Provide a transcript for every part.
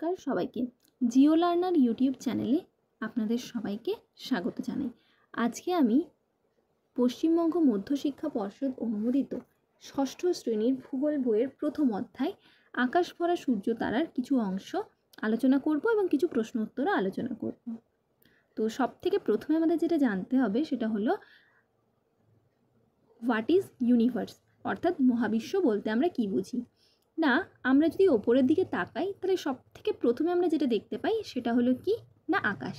নমস্কার সবাইকে। Jio learner YouTube চ্যানেলে আপনাদের সবাইকে স্বাগত জানাই। আজকে আমি পশ্চিমবঙ্গ মধ্যশিক্ষা পর্ষদ অনুমোদিত ষষ্ঠ শ্রেণীর ভূগোল বইয়ের প্রথম অধ্যায় আকাশ ভরা সূর্য তারার কিছু অংশ আলোচনা করব এবং কিছু প্রশ্ন উত্তরও আলোচনা করব। তো সব থেকে প্রথমে আমাদের যেটা জানতে হবে সেটা হলো হোয়াট ইজ ইউনিভার্স, অর্থাৎ মহাবিশ্ব বলতে আমরা কি বুঝি। না, আমরা যদি ওপরের দিকে তাকাই তাহলে সব থেকে প্রথমে আমরা যেটা দেখতে পাই সেটা হলো কি না আকাশ।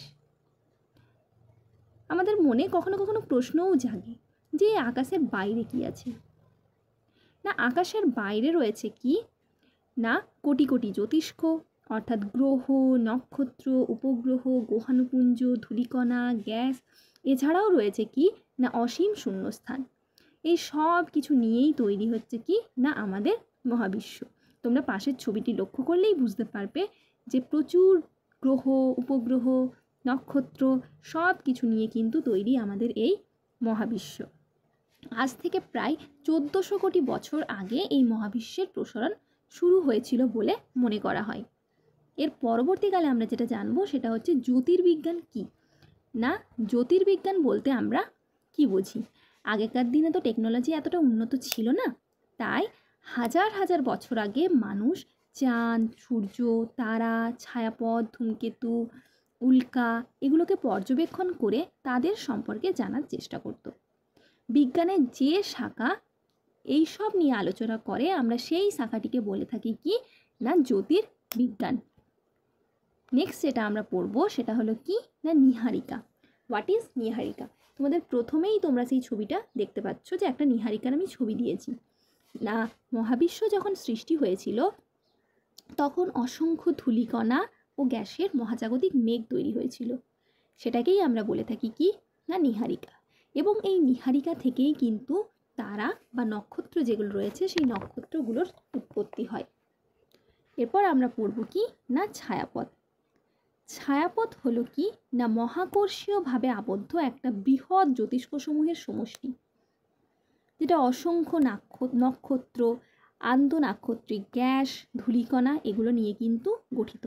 আমাদের মনে কখনো কখনো প্রশ্নও জাগে যে আকাশের বাইরে কি আছে। না, আকাশের বাইরে রয়েছে কি না কোটি কোটি জ্যোতিষ্ক, অর্থাৎ গ্রহ, নক্ষত্র, উপগ্রহ, গ্রহাণুপুঞ্জ, ধূলিকণা, গ্যাস, এছাড়াও রয়েছে কি না অসীম শূন্যস্থান। এই সব কিছু নিয়েই তৈরি হচ্ছে কি না আমাদের মহাবিশ্ব। তোমরা পাশের ছবিটি লক্ষ্য করলেই বুঝতে পারবে যে প্রচুর গ্রহ, উপগ্রহ, নক্ষত্র সব কিছু নিয়ে কিন্তু তৈরি আমাদের এই মহাবিশ্ব। আজ থেকে প্রায় 1400 কোটি বছর আগে এই মহাবিশ্বের প্রসারণ শুরু হয়েছিল বলে মনে করা হয়। এর পরবর্তীকালে আমরা যেটা জানবো সেটা হচ্ছে জ্যোতির্বিজ্ঞান কি না। জ্যোতির্বিজ্ঞান বলতে আমরা কি বুঝি। আগেকার দিনে তো টেকনোলজি এতটা উন্নত ছিল না, তাই হাজার হাজার বছর আগে মানুষ চাঁদ, সূর্য, তারা, ছায়াপথ, ধূমকেতু, উল্কা এগুলোকে পর্যবেক্ষণ করে তাদের সম্পর্কে জানার চেষ্টা করত। বিজ্ঞানের যে শাখা এই সব নিয়ে আলোচনা করে আমরা সেই শাখাটিকে বলে থাকি কি না জ্যোতির্বিজ্ঞান। নেক্সট যেটা আমরা পড়বো সেটা হলো কি না নীহারিকা। হোয়াট ইজ নীহারিকা? তোমাদের প্রথমেই তোমরা সেই ছবিটা দেখতে পাচ্ছ যে একটা নীহারিকার আমি ছবি দিয়েছি। না, মহাবিশ্ব যখন সৃষ্টি হয়েছিল তখন অসংখ্য ধূলিকণা ও গ্যাসের মহাজাগতিক মেঘ তৈরি হয়েছিল। সেটাকেই আমরা বলে থাকি কি না নীহারিকা। এবং এই নীহারিকা থেকেই কিন্তু তারা বা নক্ষত্র যেগুলো রয়েছে সেই নক্ষত্রগুলোর উৎপত্তি হয়। এরপর আমরা পড়ব কি না ছায়াপথ। ছায়াপথ হলো কি না মহাকর্ষীয়ভাবে আবদ্ধ একটা বৃহৎ জ্যোতিষ্কসমূহের সমষ্টি, যেটা অসংখ্য নক্ষত্র, আন্তঃনাক্ষত্রিক গ্যাস, ধূলিকণা এগুলো নিয়ে কিন্তু গঠিত।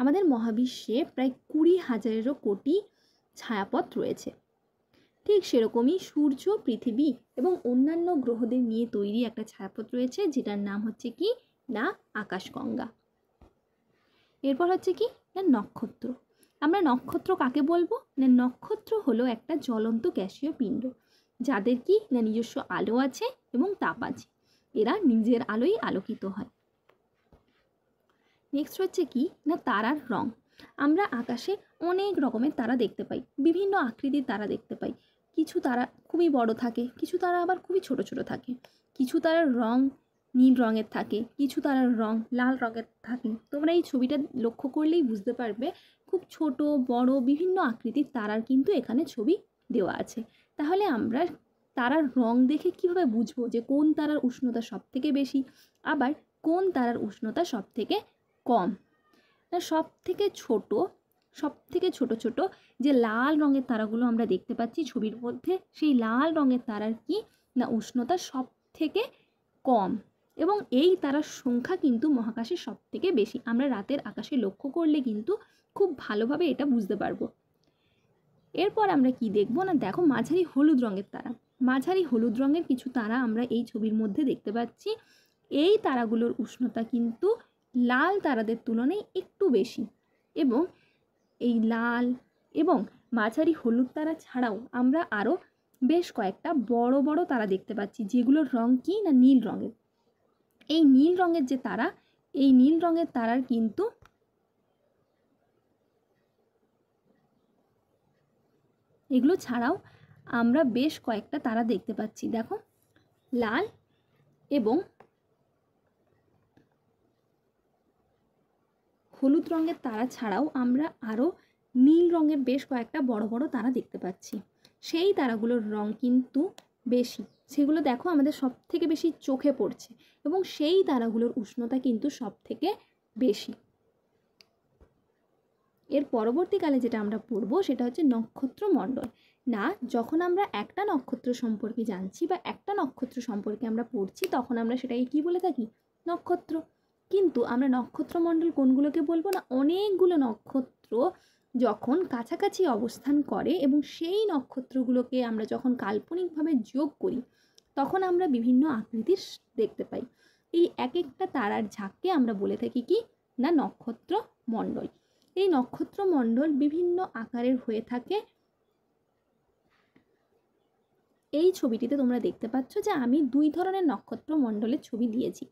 আমাদের মহাবিশ্বে প্রায় 20,000-এরও কোটি ছায়াপথ রয়েছে। ঠিক সেরকমই সূর্য, পৃথিবী এবং অন্যান্য গ্রহদের নিয়ে তৈরি একটা ছায়াপথ রয়েছে যেটার নাম হচ্ছে কি না আকাশগঙ্গা। এরপর হচ্ছে কি না নক্ষত্র। আমরা নক্ষত্র কাকে বলবো না নক্ষত্র হলো একটা জ্বলন্ত গ্যাসীয় পিণ্ড যাদের কি না নিজস্ব আলো আছে এবং তাপ আছে। এরা নিজের আলোই আলোকিত হয়। নেক্সট হচ্ছে কি না তারার রং। আমরা আকাশে অনেক রকমের তারা দেখতে পাই, বিভিন্ন আকৃতির তারা দেখতে পাই। কিছু তারা খুবই বড় থাকে, কিছু তারা আবার খুবই ছোট ছোট থাকে। কিছু তারার রং নীল রঙের থাকে, কিছু তারার রং লাল রঙের থাকে। তোমরা এই ছবিটা লক্ষ্য করলেই বুঝতে পারবে খুব ছোট বড় বিভিন্ন আকৃতির তারার কিন্তু এখানে ছবি দেওয়া আছে। তাহলে আমরা তারার রং দেখে কিভাবে বুঝবো যে কোন তারার উষ্ণতা সব থেকে বেশি, আবার কোন তারার উষ্ণতা সব থেকে কম। না সব থেকে ছোট ছোট যে লাল রঙের তারাগুলো আমরা দেখতে পাচ্ছি ছবির মধ্যে, সেই লাল রঙের তারার কি না উষ্ণতা সব থেকে কম এবং এই তারার সংখ্যা কিন্তু মহাকাশে সব থেকে বেশি। আমরা রাতের আকাশে লক্ষ্য করলে কিন্তু খুব ভালোভাবে এটা বুঝতে পারবো। এরপর আমরা কি দেখবো না দেখো মাঝারি হলুদ রঙের তারা। মাঝারি হলুদ রঙের কিছু তারা আমরা এই ছবির মধ্যে দেখতে পাচ্ছি। এই তারাগুলোর উষ্ণতা কিন্তু লাল তারাদের তুলনায় একটু বেশি এবং এই লাল এবং মাঝারি হলুদ তারা ছাড়াও আমরা আরও বেশ কয়েকটা বড় বড় তারা দেখতে পাচ্ছি যেগুলোর রং কি না নীল রঙের। এই নীল রঙের যে তারা, এই নীল রঙের তারার কিন্তু এগুলো ছাড়াও আমরা বেশ কয়েকটা তারা দেখতে পাচ্ছি। দেখো লাল এবং হলুদ রঙের তারা ছাড়াও আমরা আরও নীল রঙের বেশ কয়েকটা বড় বড় তারা দেখতে পাচ্ছি। সেই তারাগুলোর রং কিন্তু বেশি, সেগুলো দেখো আমাদের সব থেকে বেশি চোখে পড়ছে এবং সেই তারাগুলোর উষ্ণতা কিন্তু সব থেকে বেশি। এর পরবর্তীকালে যেটা আমরা পড়বো সেটা হচ্ছে নক্ষত্রমণ্ডল। না যখন আমরা একটা নক্ষত্র সম্পর্কে জানছি বা একটা নক্ষত্র সম্পর্কে আমরা পড়ছি তখন আমরা সেটাকে কি বলে থাকি নক্ষত্র। কিন্তু আমরা নক্ষত্রমণ্ডল কোনগুলোকে বলবো না, অনেকগুলো নক্ষত্র যখন কাছাকাছি অবস্থান করে এবং সেই নক্ষত্রগুলোকে আমরা যখন কাল্পনিকভাবে যোগ করি তখন আমরা বিভিন্ন আকৃতির দেখতে পাই। এই এক একটা তারার ঝাঁককে আমরা বলে থাকি কি না নক্ষত্রমণ্ডল। এই নক্ষত্রমণ্ডল বিভিন্ন আকারের হয়ে থাকে। এই ছবিটিতে তোমরা দেখতে পাচ্ছ যে আমি দুই ধরনের নক্ষত্রমণ্ডলের ছবি দিয়েছি।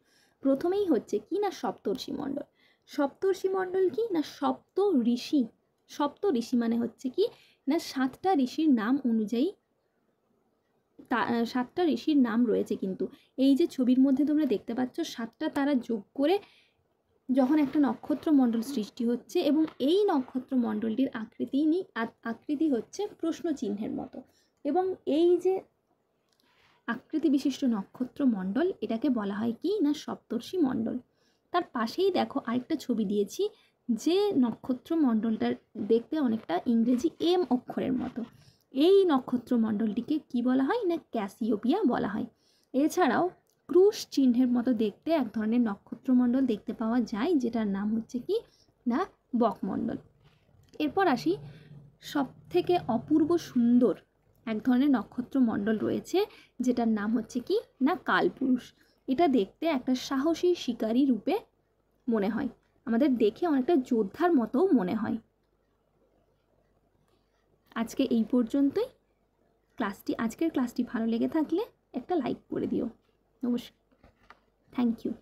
প্রথমেই হচ্ছে কি না সপ্তর্ষি মণ্ডল। সপ্তর্ষি মণ্ডল কি না সপ্ত ঋষি। সপ্ত ঋষি মানে হচ্ছে কি না সাতটা ঋষির নাম অনুযায়ী সাতটা ঋষির নাম রয়েছে। কিন্তু এই যে ছবির মধ্যে তোমরা দেখতে পাচ্ছ সাতটা তারা যোগ করে যখন একটা নক্ষত্রমণ্ডল সৃষ্টি হচ্ছে এবং এই নক্ষত্রমণ্ডলটির আকৃতি হচ্ছে প্রশ্ন চিহ্নের মতো। এবং এই যে আকৃতি বিশিষ্ট নক্ষত্রমণ্ডল এটাকে বলা হয় কি না সপ্তর্ষি মণ্ডল। তার পাশেই দেখো আরেকটা ছবি দিয়েছি যে নক্ষত্রমণ্ডলটার দেখতে অনেকটা ইংরেজি এম অক্ষরের মতো। এই নক্ষত্রমণ্ডলটিকে কি বলা হয় না ক্যাসিওপিয়া বলা হয়। এছাড়াও ক্রুশ চিহ্নের মতো দেখতে এক ধরনের নক্ষত্রমণ্ডল দেখতে পাওয়া যায় যেটার নাম হচ্ছে কি না বকমণ্ডল। এরপর আসি সবথেকে অপূর্ব সুন্দর এক ধরনের নক্ষত্রমণ্ডল রয়েছে যেটার নাম হচ্ছে কি না কালপুরুষ। এটা দেখতে একটা সাহসী শিকারী রূপে মনে হয়, আমাদের দেখে অনেকটা যোদ্ধার মতোও মনে হয়। আজকে এই পর্যন্তই। আজকের ক্লাসটি ভালো লেগে থাকলে একটা লাইক করে দিও। নমস্কার, থ্যাংক ইউ।